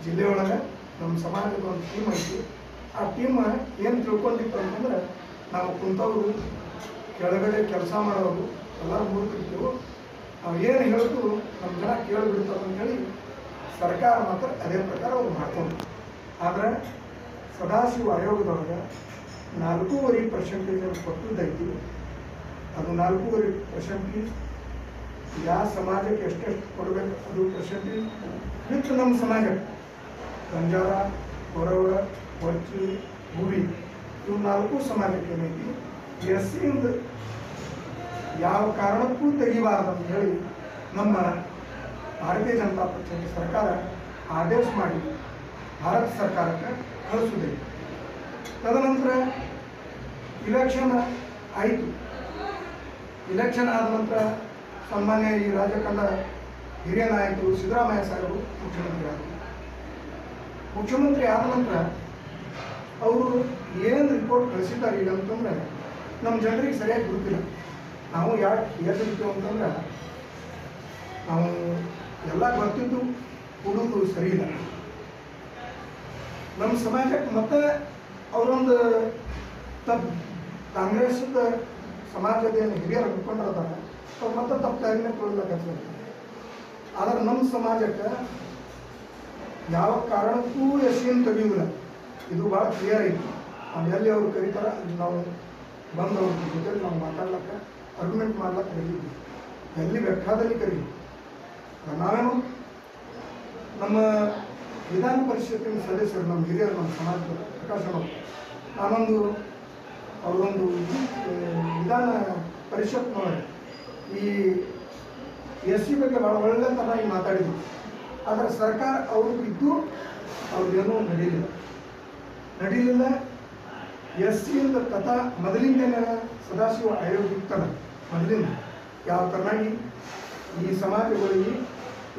ಜಿಲ್ಲೆಯೊಳಗೆ ನಮ್ಮ ಸಮಾಜದ ಒಂದು ಟೀಮ್ ಐತಿ. ಆ ಟೀಮ್ ಏನು ತಿಳ್ಕೊಂಡಿತ್ತು ಅಂತಂದ್ರೆ, ನಾವು ಕುಂತವರು ಕೆಳಗಡೆ ಕೆಲಸ ಮಾಡೋರು ಎಲ್ಲರೂ ಮೂರ್ತಿರ್ತೀವಿ, ನಾವು ಏನು ಹೇಳಿದ್ರು ನಮ್ಮ ಜನ ಕೇಳಿಬಿಡ್ತಾರೆ ಅಂತೇಳಿ ಸರ್ಕಾರ ಮಾತ್ರ ಅದೇ ಪ್ರಕಾರ ಅವ್ರು ಮಾಡ್ಕೊಂಡು. ಆದರೆ ಸದಾಶಿವ ಆಯೋಗದೊಳಗೆ 4.5% ಕೊಟ್ಟಿದ್ದೈತಿ. ಅದು 4.5% ಯಾವ ಸಮಾಜಕ್ಕೆ ಎಷ್ಟೆಷ್ಟು ಕೊಡಬೇಕು ಅದು ಪರ್ಸೆಂಟೇಜ್ ವಿತ್ ನಮ್ಮ ಸಮಾಜಕ್ಕೆ ಬಂಜಾರ, ಹೊರವರ, ಹೊಚ್ಚಿ, ಭೂವಿ ಇವು 4 ಸಮಾಜಕ್ಕೆ ಏನೈತಿ ಎಸ್ಸಿಯಿಂದ ಯಾವ ಕಾರಣಕ್ಕೂ ತೆಗಿಬಾರ್ದು ಅಂತ ಹೇಳಿ ನಮ್ಮ ಭಾರತೀಯ ಜನತಾ ಪಕ್ಷದ ಸರ್ಕಾರ ಆದೇಶ ಮಾಡಿ ಭಾರತ ಸರ್ಕಾರಕ್ಕೆ ಕಳಿಸುವುದೈತಿ. ತದನಂತರ ಇಲೆಕ್ಷನ್ ಆಯಿತು. ಇಲೆಕ್ಷನ್ ಆದ ನಂತರ ಸಾಮಾನ್ಯ ಈ ರಾಜ್ಯಕಂಡ ಹಿರಿಯ ನಾಯಕರು ಸಿದ್ದರಾಮಯ್ಯ ಸಾಹೇಬರು ಮುಖ್ಯಮಂತ್ರಿ ಆದರು. ಮುಖ್ಯಮಂತ್ರಿ ಆದ ನಂತರ ಅವರು ಏನು ರಿಪೋರ್ಟ್ ಕಳಿಸಿದ್ದಾರೆ ಈಗ ಅಂತಂದರೆ ನಮ್ಮ ಜನರಿಗೆ ಸರಿಯಾಗಿ ಗೊತ್ತಿಲ್ಲ. ನಾವು ಯಾಕೆ ಹೇಳ್ತೀವಿ ಅಂತಂದ್ರೆ, ನಾವು ಎಲ್ಲ ಗೊತ್ತಿದ್ದು ಕೊಡೋದು ಸರಿ ಇಲ್ಲ. ನಮ್ಮ ಸಮಾಜಕ್ಕೆ ಮತ್ತೆ ಅವರೊಂದು ತಪ್ಪು ಕಾಂಗ್ರೆಸ್ದ ಸಮಾಜದ ಏನು ಹಿರಿಯರು ಮುಖಂಡರದಾರ ಅವ್ರು ಮತ್ತೆ ತಪ್ಪು ದಾರಿನೇ ತೊಗೊಳ್ಬೇಕಾಗ್ತದೆ. ಆದರೆ ನಮ್ಮ ಸಮಾಜಕ್ಕೆ ಯಾವ ಕಾರಣಕ್ಕೂ ಎಸ್ಸಿಯನ್ನು ತೆಗೆಯುವುದಿಲ್ಲ. ಇದು ಭಾಳ ಕ್ಲಿಯರ್ ಐತಿ. ನಾವು ಎಲ್ಲಿ ಅವ್ರು ಕರೀತಾರೆ ಅಲ್ಲಿ ನಾವು ಬಂದು ಅವ್ರ ಜೊತೆ ನಾವು ಮಾತಾಡ್ಲಿಕ್ಕೆ ಆರ್ಗ್ಯುಮೆಂಟ್ ಮಾಡ್ಲಿಕ್ಕೆ ಕರೀತೀವಿ. ಎಲ್ಲಿ ಬೇಕಾದಲ್ಲಿ ಕರೀ. ನಾವೇನು ನಮ್ಮ ವಿಧಾನ ಪರಿಷತ್ತಿನ ಸದಸ್ಯರು, ನಮ್ಮ ಹಿರಿಯರು, ನಮ್ಮ ಸಮಾಜದ ಪ್ರಕಾಶನವರು, ನಾನೊಂದು ಅವರೊಂದು ವಿಧಾನ ಪರಿಷತ್ನೊಳಗೆ ಈ ಎಸ್ ಸಿ ಬಗ್ಗೆ ಭಾಳ ಒಳ್ಳೆ ಥರ ಮಾತಾಡಿದ್ರು. ಆದರೆ ಸರ್ಕಾರ ಅವ್ರಿಗೆ ಇದ್ದು ಅವ್ರಿಗೇನೂ ನಡೀಲಿಲ್ಲ. ಎಸ್ ಸಿಯಿಂದ ಕಥಾ ಮೊದಲಿಂದ ಸದಾಶಿವ ಆಯೋಗ ಇರ್ತದೆ. ಮೊದಲಿಂದ ಯಾವ ಥರನಾಗಿ ಈ ಸಮಾಜಗಳಿಗೆ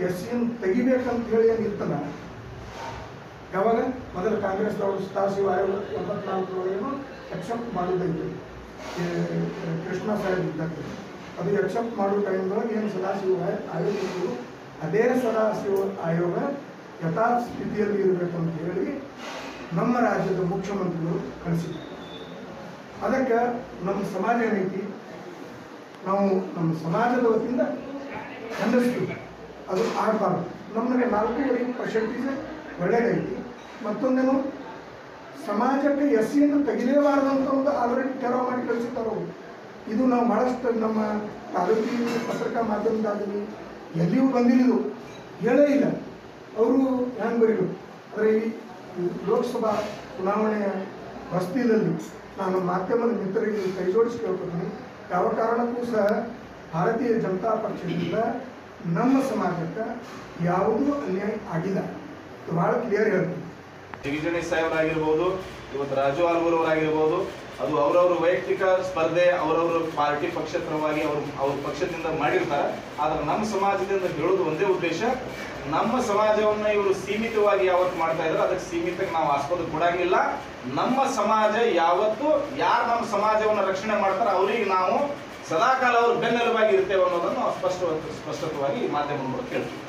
ಎಸ್ ಸಿಯನ್ನು ತೆಗಿಬೇಕಂತ ಹೇಳಿ ಏನು ಇರ್ತದ. ಯಾವಾಗ ಮೊದಲು ಕಾಂಗ್ರೆಸ್ದವರು ಸದಾಶಿವ ಆಯೋಗ 84ರೊಳಗೇನು ಎಕ್ಸೆಪ್ಟ್ ಮಾಡೋದೈತಿ. ಕೃಷ್ಣ ಸಾಹೇಬ್ ಇದ್ದಾಗ ಅದು ಎಕ್ಸೆಪ್ಟ್ ಮಾಡೋ ಟೈಮ್ದೊಳಗೆ ಏನು ಸದಾಶಿವ ಆಯೋಗ ಇತ್ತು, ಅದೇ ಸದಾಶಿವ ಆಯೋಗ ಯಥಾರ್ಥ ಸ್ಥಿತಿಯಲ್ಲಿ ಇರಬೇಕಂತ ಹೇಳಿ ನಮ್ಮ ರಾಜ್ಯದ ಮುಖ್ಯಮಂತ್ರಿಗಳು ಕಳಿಸಿದ್ದಾರೆ. ಅದಕ್ಕೆ ನಮ್ಮ ಸಮಾಜ ಏನೈತಿ, ನಾವು ನಮ್ಮ ಸಮಾಜದ ವತಿಯಿಂದ ಖಂಡಿಸ್ತೀವಿ. ಅದು ಆಗಬಾರ್ದು. ನಮಗೆ 4.5% ಒಳ್ಳೆಯದೈತಿ. ಮತ್ತೊಂದೇನು, ಸಮಾಜಕ್ಕೆ ಎಸ್ ಸಿಯಿಂದ ತೆಗಿಲೇಬಾರ್ದು ಅಂತ ಒಂದು ಆಲ್ರೆಡಿ ತೆರವು ಮಾಡಿ ಕಳಿಸಿದ್ದಾರೆ ಅವರು. ಇದು ನಾವು ಭಾಳಷ್ಟು ನಮ್ಮ ತಾಲೂಕಿನ ಪತ್ರಿಕಾ ಮಾಧ್ಯಮದಾಗಲಿ ಎಲ್ಲಿಯೂ ಬಂದಿಲ್ಲ, ಹೇಳೇ ಇಲ್ಲ. ಅವರು ಹೆಂಗೆ ಬರೀರು. ಆದರೆ ಈ ಲೋಕಸಭಾ ಚುನಾವಣೆಯ ಹೊಸ್ತಿಲಲ್ಲಿ ನಾನು ಮಾಧ್ಯಮದ ಮಿತ್ರರಿಗೆ ಕೈ ಜೋಡಿಸಿ ಕೇಳ್ಕೊತೀನಿ, ಯಾವ ಕಾರಣಕ್ಕೂ ಸಹ ಭಾರತೀಯ ಜನತಾ ಪಕ್ಷದಿಂದ ನಮ್ಮ ಸಮಾಜಕ್ಕೆ ಯಾವುದೂ ಅನ್ಯಾಯ ಆಗಿಲ್ಲ. ಇದು ಭಾಳ ಕ್ಲಿಯರ್ ಹೇಳ್ತೀನಿ. ದಿಗ್ವಿಜಯ್ ಸಾಹೇಬರಾಗಿರ್ಬೋದು, ಇವತ್ತು ರಾಜು ಆಲ್ಗೂರವರಾಗಿರ್ಬೋದು, ಅದು ಅವರವ್ರ ವೈಯಕ್ತಿಕ ಸ್ಪರ್ಧೆ ಅವರವ್ರ ಪಾರ್ಟಿ ಪಕ್ಷೇತರವಾಗಿ ಅವ್ರ ಪಕ್ಷದಿಂದ ಮಾಡಿರ್ತಾರೆ. ಆದರೆ ನಮ್ಮ ಸಮಾಜದಿಂದ ಹೇಳೋದು ಒಂದೇ ಉದ್ದೇಶ, ನಮ್ಮ ಸಮಾಜವನ್ನು ಇವರು ಸೀಮಿತವಾಗಿ ಯಾವತ್ತು ಮಾಡ್ತಾ ಇದ್ದಾರೆ, ಅದಕ್ಕೆ ಸೀಮಿತಕ್ಕೆ ನಾವು ಆಸ್ಪದ ಕೊಡಂಗಿಲ್ಲ. ನಮ್ಮ ಸಮಾಜ ಯಾವತ್ತು ಯಾರು ನಮ್ಮ ಸಮಾಜವನ್ನು ರಕ್ಷಣೆ ಮಾಡ್ತಾರೆ ಅವರಿಗೆ ನಾವು ಸದಾಕಾಲ ಅವ್ರ ಬೆನ್ನೆಲುಬಾಗಿ ಇರ್ತೇವೆ ಅನ್ನೋದನ್ನು ನಾವು ಸ್ಪಷ್ಟವಾಗಿ ಮಾಧ್ಯಮ ಮೂಲಕ ಹೇಳ್ತೀವಿ.